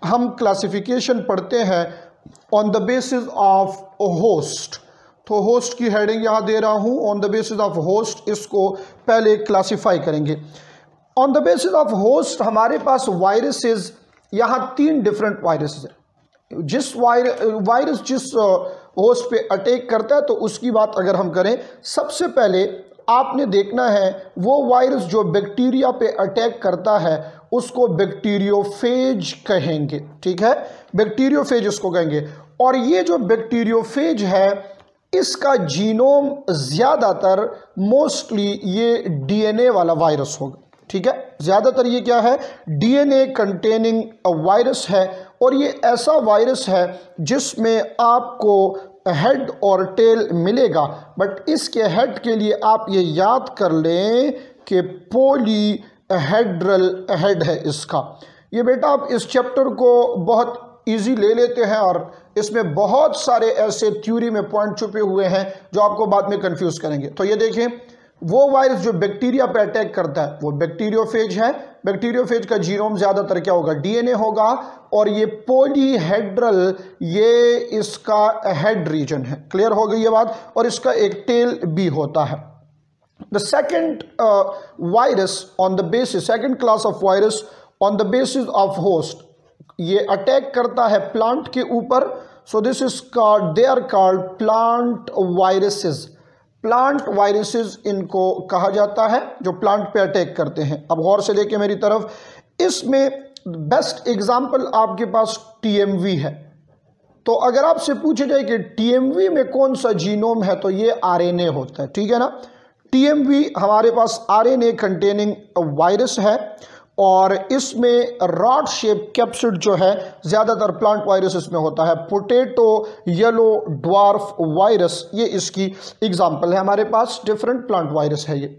हम क्लासिफिकेशन पढ़ते हैं on the basis of host. तो होस्ट की हेडिंग यहाँ दे रहा हूँ, on the basis of host, इसको पहले क्लासिफाई करेंगे। On the basis of host हमारे पास वायरसेस, यहाँ 3 डिफरेंट वायरसेस हैं। जिस वायरस जिस होस्ट पे अटैक करता है तो उसकी बात अगर हम करें, सबसे पहले आपने देखना है वो वायरस जो बैक्टीरिया पे अटैक करता है उसको बैक्टीरियोफेज कहेंगे, ठीक है, बैक्टीरियोफेज उसको कहेंगे। और ये जो बैक्टीरियोफेज है इसका जीनोम ज़्यादातर मोस्टली ये डीएनए वाला वायरस होगा, ठीक है, ज़्यादातर ये क्या है, डीएनए कंटेनिंग वायरस है। और ये ऐसा वायरस है जिसमें आपको हेड और टेल मिलेगा, बट इसके हेड के लिए आप ये याद कर लें कि पॉलीहेड्रल हेड है इसका। ये बेटा आप इस चैप्टर को बहुत इजी ले लेते हैं और इसमें बहुत सारे ऐसे थ्योरी में पॉइंट छुपे हुए हैं जो आपको बाद में कंफ्यूज करेंगे। तो ये देखें, वो वायरस जो बैक्टीरिया पे अटैक करता है वो बैक्टीरियोफेज है। बैक्टीरियोफेज का जीनोम ज़्यादातर क्या होगा, डीएनए होगा। और ये पॉलीहेड्रल, ये इसका हेड रीजन है। क्लियर हो गई ये बात। और इसका एक टेल भी होता है। The second virus on the basis, second class of virus on the basis of host, ये अटैक करता है प्लांट के ऊपर। So this is called, they are called plant viruses. Plant viruses इनको कहा जाता है जो प्लांट पे अटैक करते हैं। अब गौर से देखिए मेरी तरफ, इसमें बेस्ट एग्जांपल आपके पास टीएमवी है। तो अगर आपसे पूछे जाए कि टीएमवी में कौन सा जीनोम है तो ये आरएनए होता है, ठीक है ना। टीएमवी हमारे पास आरएनए कंटेनिंग वायरस है और इसमें रॉड शेप कैप्सिड जो है ज़्यादातर प्लांट वायरस इसमें होता है। पोटैटो येलो ड्वार्फ वायरस, ये इसकी एग्जांपल है। हमारे पास डिफरेंट प्लांट वायरस है ये।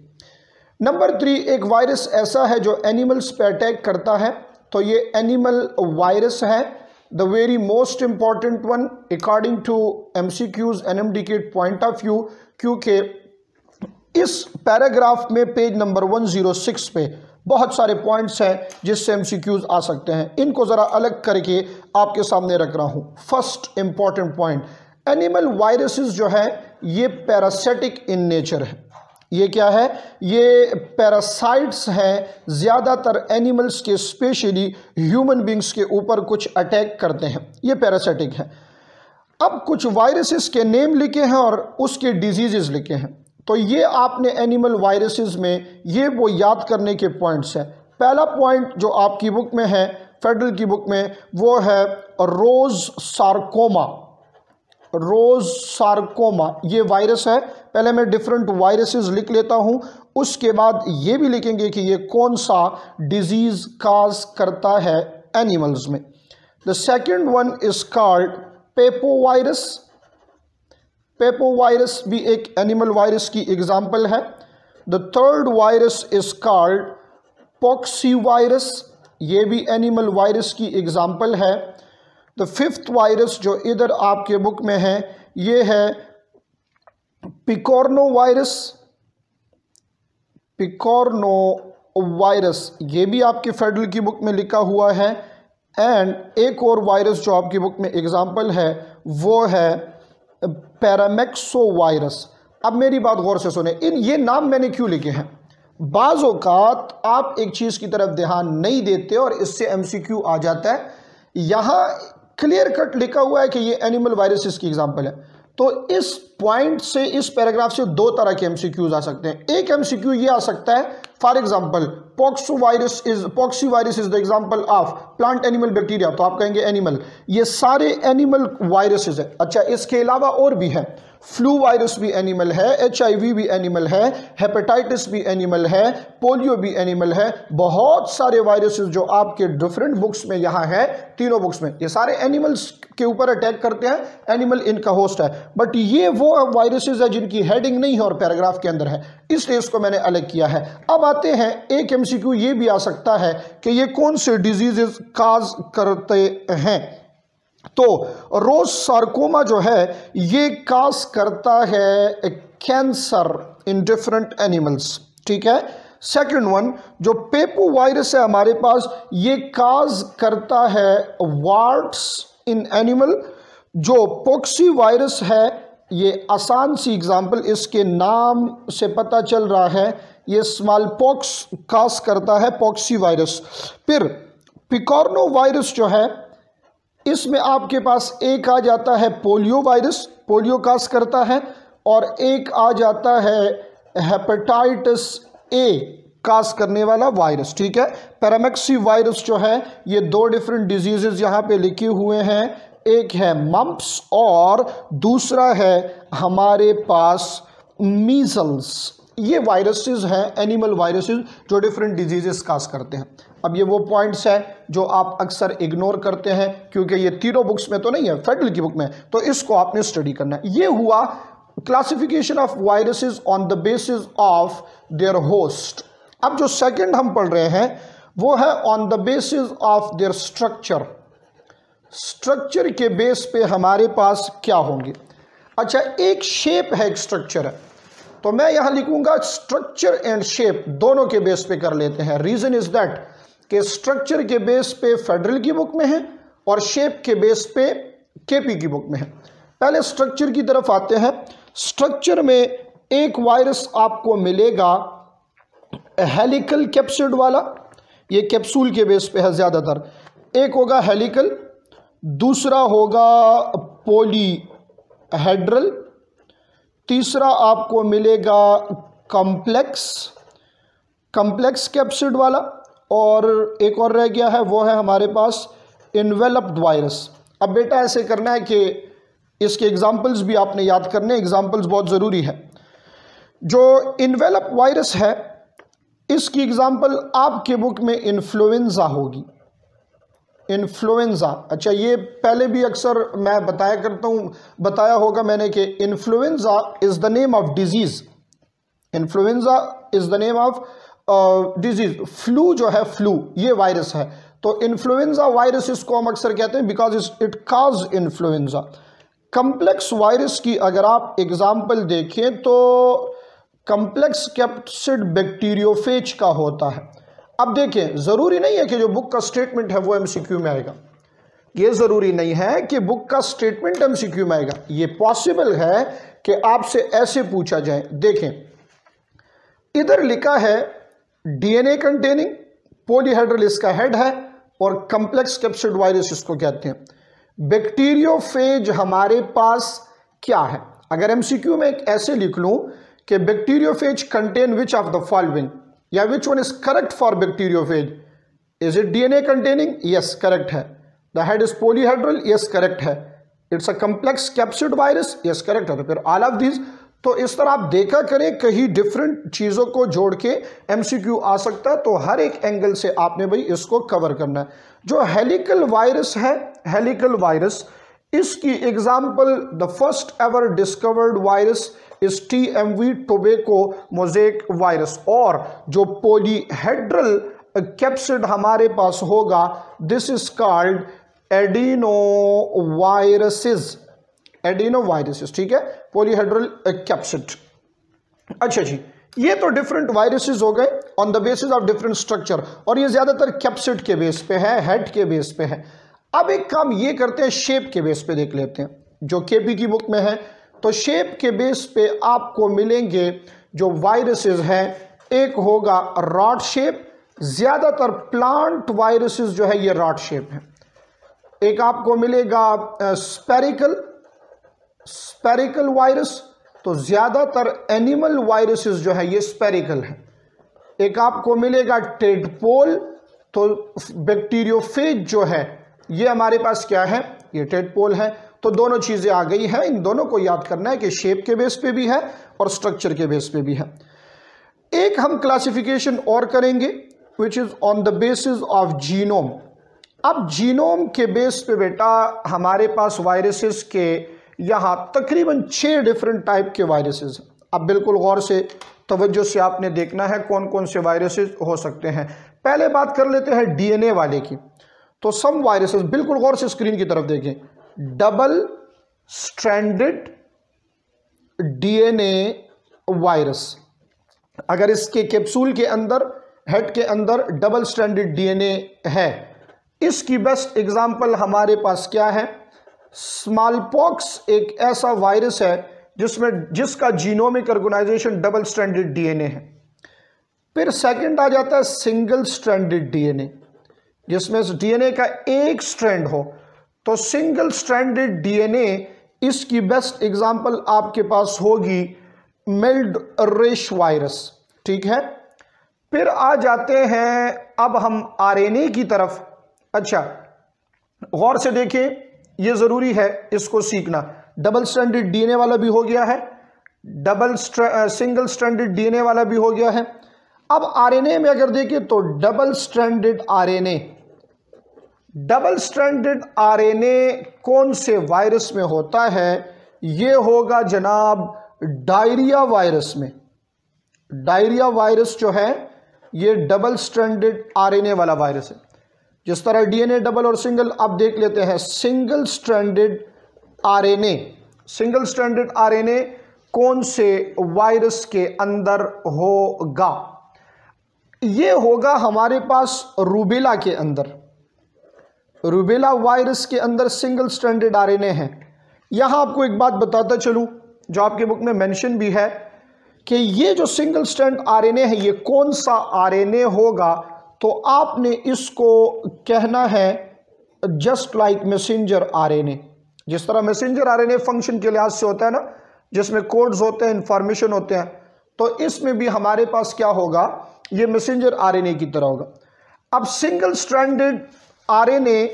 नंबर 3, एक वायरस ऐसा है जो एनिमल्स पे अटैक करता है, तो ये एनिमल वायरस है। The very most important one according to MCQs NMDK point of view, क्योंकि इस पैराग्राफ में पेज नंबर 106 पे बहुत सारे पॉइंट्स हैं जिससे MCQs आ सकते हैं। इनको ज़रा अलग करके आपके सामने रख रहा हूँ। First important point, animal viruses जो है ये पैरासिटिक इन नेचर है। ये क्या है, ये पैरासाइट्स हैं, ज़्यादातर एनिमल्स के स्पेशली ह्यूमन बींग्स के ऊपर कुछ अटैक करते हैं, ये पैरासिटिक है। अब कुछ वायरसेस के नेम लिखे हैं और उसके डिजीजेस लिखे हैं। तो ये आपने एनिमल वायरसेस में ये वो याद करने के पॉइंट्स हैं। पहला पॉइंट जो आपकी बुक में है, फेडरल की बुक में, वो है रोज सार्कोमा। रोज सार्कोमा ये वायरस है। पहले मैं डिफरेंट वायरसेस लिख लेता हूँ, उसके बाद ये भी लिखेंगे कि ये कौन सा डिजीज काज करता है एनिमल्स में। The second one is called papovavirus. Papovavirus भी एक एनिमल वायरस की एग्जाम्पल है। The third virus is called poxvirus, ये भी एनिमल वायरस की एग्जाम्पल है। द फिफ्थ वायरस जो इधर आपके बुक में है ये है पिकॉर्नो वायरस। पिकॉर्नो वायरस ये भी आपके फेडरल की बुक में लिखा हुआ है। एंड एक और वायरस जो आपकी बुक में एग्जाम्पल है वो है पैरामेक्सो वायरस। अब मेरी बात गौर से सुने, इन ये नाम मैंने क्यों लिखे हैं। बाज़ औक़ात आप एक चीज़ की तरफ ध्यान नहीं देते और इससे MCQ आ जाता है। यहाँ क्लियर कट लिखा हुआ है कि ये एनिमल वायरसेस की एग्जांपल है। तो इस पॉइंट से, इस पैराग्राफ से 2 तरह के MCQs आ सकते हैं। एक MCQ ये आ सकता है, for example poxvirus is the example of plant animal bacteria, तो आप कहेंगे एनिमल, ये सारे एनिमल वायरसेस है। अच्छा, इसके अलावा और भी है, फ्लू वायरस भी एनिमल है, HIV भी एनिमल है, हेपेटाइटिस भी एनिमल है, पोलियो भी एनिमल है। बहुत सारे वायरसेस जो आपके डिफरेंट बुक्स में यहाँ है, तीनों बुक्स में, ये सारे एनिमल्स के ऊपर अटैक करते हैं। एनिमल इनका होस्ट है, बट ये वो वायरसेस है जिनकी हेडिंग नहीं है और पैराग्राफ के अंदर है, इसलिए इसको मैंने अलग किया है। अब आते हैं, एक MCQ ये भी आ सकता है कि ये कौन से डिजीजेस काज करते हैं। तो रोज सार्कोमा जो है ये काज करता है कैंसर इन डिफरेंट एनिमल्स, ठीक है। सेकंड वन जो पेपो वायरस है हमारे पास, ये काज करता है वार्ट्स इन एनिमल। जो पॉक्सी वायरस है, ये आसान सी एग्जांपल इसके नाम से पता चल रहा है, ये स्मॉल पॉक्स काज करता है, पॉक्सी वायरस। फिर पिकॉर्नो वायरस जो है, इसमें आपके पास एक आ जाता है पोलियो वायरस, पोलियो काज करता है, और एक आ जाता है हेपेटाइटिस ए काज करने वाला वायरस। ठीक है, पैरामेक्सी वायरस जो है, ये दो डिफरेंट डिजीजेस यहाँ पे लिखे हुए हैं, एक है मम्प्स और दूसरा है हमारे पास मीजल्स। ये वायरसेस हैं, एनिमल वायरसेस, जो डिफरेंट डिजीजेस काज करते हैं। अब ये वो पॉइंट्स हैं जो आप अक्सर इग्नोर करते हैं, क्योंकि ये तीनों बुक्स में तो नहीं है, फेडरल की बुक में, तो इसको आपने स्टडी करना है। ये हुआ classification of viruses on the basis of their host. अब जो सेकंड हम पढ़ रहे हैं वो है on the basis of their structure. Structure के बेस पे हमारे पास क्या होंगे। अच्छा, एक शेप है, एक स्ट्रक्चर है, तो मैं यहां लिखूंगा स्ट्रक्चर एंड शेप दोनों के बेस पे कर लेते हैं। रीजन इज दैट कि स्ट्रक्चर के बेस पे फेडरल की बुक में है और शेप के बेस पे केपी की बुक में है। पहले स्ट्रक्चर की तरफ आते हैं। स्ट्रक्चर में एक वायरस आपको मिलेगा हेलिकल कैप्सिड वाला, ये कैप्सूल के बेस पे है ज़्यादातर। एक होगा हेलिकल, दूसरा होगा पॉलीहेड्रल, तीसरा आपको मिलेगा कॉम्प्लेक्स कैप्सिड वाला, और एक और रह गया है, वो है हमारे पास इन्वेलप्ड वायरस। अब बेटा ऐसे करना है कि इसके एग्जाम्पल्स भी आपने याद करने, एग्जाम्पल्स बहुत ज़रूरी है। जो इन्वेलप वायरस है, इसकी एग्जाम्पल आपके बुक में इन्फ्लुएंजा होगी, इन्फ्लुएंजा। अच्छा, ये पहले भी अक्सर मैं बताया करता हूँ, बताया होगा मैंने कि influenza is the name of disease, influenza is the name of disease. Flu जो है, फ्लू ये वायरस है, तो इन्फ्लुएंजा वायरस इसको हम अक्सर कहते हैं because it cause influenza. Complex virus की अगर आप एग्जाम्पल देखें तो कम्प्लेक्स कैप्सिड बैक्टीरियोफेज का होता है। अब देखें, ज़रूरी नहीं है कि जो बुक का स्टेटमेंट है वो एमसीक्यू में आएगा, ये ज़रूरी नहीं है कि बुक का स्टेटमेंट एमसीक्यू में आएगा। ये पॉसिबल है कि आपसे ऐसे पूछा जाए। देखें, इधर लिखा है डीएनए कंटेनिंग, पॉलीहेड्रल इसका हेड है, और कम्प्लेक्स कैप्सिड वायरस इसको कहते हैं। बैक्टीरियोफेज हमारे पास क्या है। अगर एमसीक्यू में एक ऐसे लिख लूं कि bacteriophage contain which of the following, या which one is correct for bacteriophage, is it DNA containing, yes correct है। The head is polyhedral, yes correct है। It's a complex capsid virus, yes correct है। तो फिर all of these, तो इस तरह आप देखा करें, कहीं डिफरेंट चीज़ों को जोड़ के एमसीक्यू आ सकता है, तो हर एक एंगल से आपने भाई इसको कवर करना है। जो हेलिकल वायरस है, हेलिकल वायरस, इसकी example the first ever discovered virus is TMV tobacco mosaic virus, और जो पॉलीहेड्रल कैप्सिड हमारे पास होगा, दिस इज कॉल्ड एडिनोवायरसेस, एडिनोवायरसेस। ठीक है, पॉलीहेड्रल कैप्सिड। अच्छा जी, ये तो डिफरेंट वायरसेस हो गए on the basis of different structure, और ये ज्यादातर कैप्सिड के बेस पे है, हेड के बेस पे है। अब एक काम ये करते हैं, शेप के बेस पे देख लेते हैं, जो केपी की बुक में है। तो शेप के बेस पे आपको मिलेंगे जो वायरसेस हैं, एक होगा रॉड शेप, ज्यादातर प्लांट वायरसेस जो है ये रॉड शेप है। एक आपको मिलेगा स्पेरिकल वायरस, तो ज्यादातर एनिमल वायरसेस जो है ये स्पेरिकल है। एक आपको मिलेगा टेडपोल, तो बैक्टीरियोफेज जो है ये हमारे पास क्या है, ये टेडपोल है। तो दोनों चीजें आ गई हैं, इन दोनों को याद करना है कि शेप के बेस पे भी है और स्ट्रक्चर के बेस पे भी है। एक हम क्लासिफिकेशन और करेंगे which is on the basis of genome. अब जीनोम के बेस पे बेटा हमारे पास वायरसेस के यहाँ तकरीबन 6 डिफरेंट टाइप के वायरसेस हैं। अब बिल्कुल गौर से तवज्जो से आपने देखना है कौन कौन से वायरसेस हो सकते हैं। पहले बात कर लेते हैं डीएनए वाले की। तो सम वायरसेस, बिल्कुल गौर से स्क्रीन की तरफ देखें, डबल स्ट्रैंडेड डीएनए वायरस, अगर इसके कैप्सूल के अंदर, हेड के अंदर डबल स्ट्रैंडेड डीएनए है। इसकी बेस्ट एग्जांपल हमारे पास क्या है? स्मॉल पॉक्स एक ऐसा वायरस है जिसका genomic organization double stranded DNA है। फिर सेकंड आ जाता है सिंगल स्ट्रैंडेड डीएनए, जिसमें डीएनए का एक स्ट्रैंड हो। तो सिंगल स्ट्रैंडेड डीएनए, इसकी बेस्ट एग्जांपल आपके पास होगी मिल्ड रेश वायरस, ठीक है। फिर आ जाते हैं अब हम आरएनए की तरफ। अच्छा, गौर से देखें, यह जरूरी है इसको सीखना। डबल स्ट्रैंडेड डीएनए वाला भी हो गया है, सिंगल स्ट्रैंडेड डीएनए वाला भी हो गया है। अब आरएनए में अगर देखें तो डबल स्ट्रैंडेड आरएनए कौन से वायरस में होता है? यह होगा जनाब डायरिया वायरस में। डायरिया वायरस जो है ये डबल स्ट्रैंडेड आरएनए वाला वायरस है। जिस तरह डीएनए डबल और सिंगल, अब देख लेते हैं single stranded RNA. Single stranded RNA कौन से वायरस के अंदर होगा? ये होगा हमारे पास रूबेला के अंदर। रूबेला वायरस के अंदर सिंगल स्ट्रैंडेड आरएनए है। यहां आपको एक बात बताता चलूं जो आपके बुक में मेंशन भी है कि ये जो सिंगल स्ट्रैंड आरएनए है ये कौन सा आरएनए होगा? तो आपने इसको कहना है जस्ट लाइक मैसेंजर आरएनए। जिस तरह मैसेंजर आरएनए फंक्शन के लिहाज से होता है ना, जिसमें कोड्स होते हैं, इंफॉर्मेशन होते हैं, तो इसमें भी हमारे पास क्या होगा? ये मैसेंजर आरएनए की तरह होगा। अब सिंगल स्ट्रैंडेड आरएनए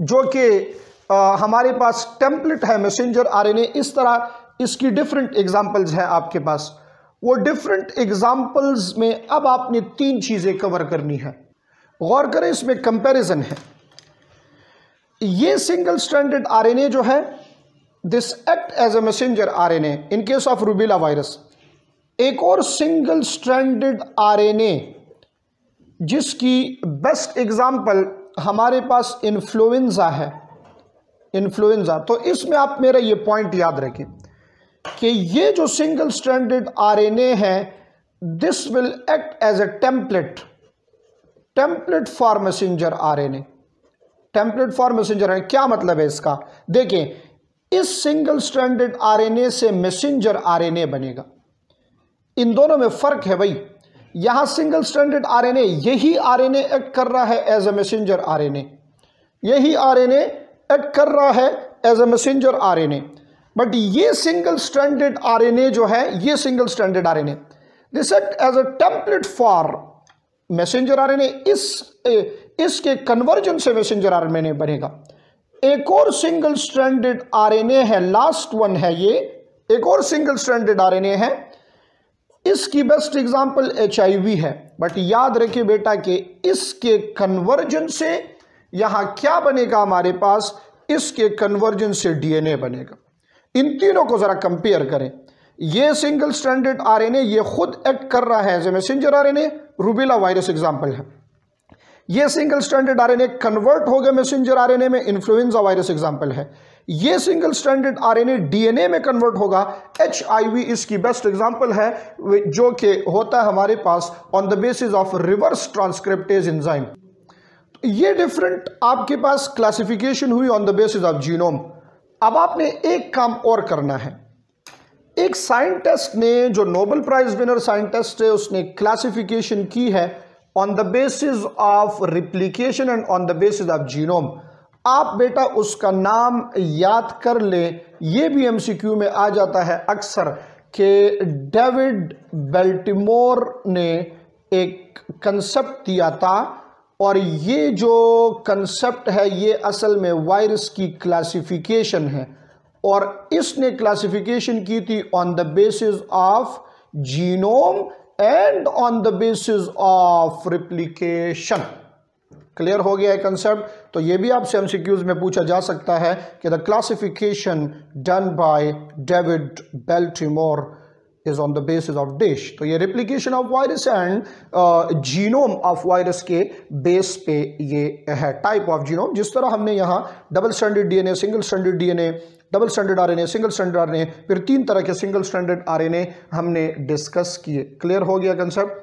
जो कि हमारे पास टेम्पलेट है मैसेंजर आरएनए, इस तरह इसकी डिफरेंट एग्जांपल्स हैं आपके पास। वो डिफरेंट एग्जांपल्स में अब आपने 3 चीजें कवर करनी है। गौर करें, इसमें कंपैरिजन है। ये सिंगल स्ट्रैंडेड आरएनए जो है, this act as a messenger RNA in case of rubella virus. एक और सिंगल स्ट्रैंडेड आरएनए जिसकी बेस्ट एग्जांपल हमारे पास इन्फ्लुएंजा है। इन्फ्लुएंजा, तो इसमें आप मेरा ये पॉइंट याद रखें कि ये जो सिंगल स्ट्रैंडेड आरएनए है, this will act as a template for messenger RNA. Template for messenger RNA क्या मतलब है इसका? देखें, इस सिंगल स्ट्रैंडेड आरएनए से मैसेंजर आरएनए बनेगा। इन दोनों में फर्क है भाई। यहां सिंगल स्ट्रैंडेड आरएनए, यही आरएनए एक्ट कर रहा है एज अ मैसेंजर आरएनए। यही आरएनए एक्ट कर रहा है as a messenger RNA. But ये सिंगल स्ट्रैंडेड आरएनए जो है, ये single stranded RNA this act as a template for messenger RNA. इसके कन्वर्जन से मैसेंजर आरएनए बनेगा। एक और सिंगल स्ट्रैंडेड आरएनए है, लास्ट वन है ये, एक और सिंगल स्ट्रैंडेड आरएनए है। इसकी बेस्ट एग्जांपल HIV है। बट याद रखिए बेटा कि इसके कन्वर्जन से यहां क्या बनेगा हमारे पास? इसके कन्वर्जन से डीएनए बनेगा। इन तीनों को जरा कंपेयर करें। ये सिंगल स्ट्रैंडेड आरएनए ये खुद एक्ट कर रहा है as a messenger RNA, rubella virus example है। ये सिंगल स्ट्रैंडेड आरएनए कन्वर्ट हो गया मैसेंजर आरएनए में, इन्फ्लुएंजा वायरस एग्जांपल है। ये सिंगल स्ट्रैंडेड आरएनए डीएनए में कन्वर्ट होगा, HIV इसकी बेस्ट एग्जांपल है, जो कि होता है हमारे पास on the basis of reverse transcriptase enzyme. ये डिफरेंट आपके पास क्लासिफिकेशन हुई on the basis of genome. अब आपने एक काम और करना है। एक साइंटिस्ट ने, जो नोबेल प्राइज विनर साइंटिस्ट है, उसने क्लासिफिकेशन की है on the basis of replication and on the basis of genome. आप बेटा उसका नाम याद कर ले। ये भी MCQ में आ जाता है अक्सर कि डेविड बेल्टिमोर ने एक कंसेप्ट दिया था, और ये जो कंसेप्ट है ये असल में वायरस की क्लासिफिकेशन है, और इसने क्लासिफिकेशन की थी on the basis of genome and on the basis of replication. Clear हो गया है कंसेप्ट? तो ये भी आपसे MCQs में पूछा जा सकता है कि the classification done by David Baltimore is on the basis of dash. तो ये replication of virus and genome of virus के बेस पे ये है टाइप ऑफ जीनोम। जिस तरह हमने यहाँ double stranded DNA, single stranded DNA, double stranded RNA, single stranded RNA, फिर 3 तरह के सिंगल स्ट्रैंडेड आरएनए हमने डिस्कस किए। क्लियर हो गया कंसेप्ट?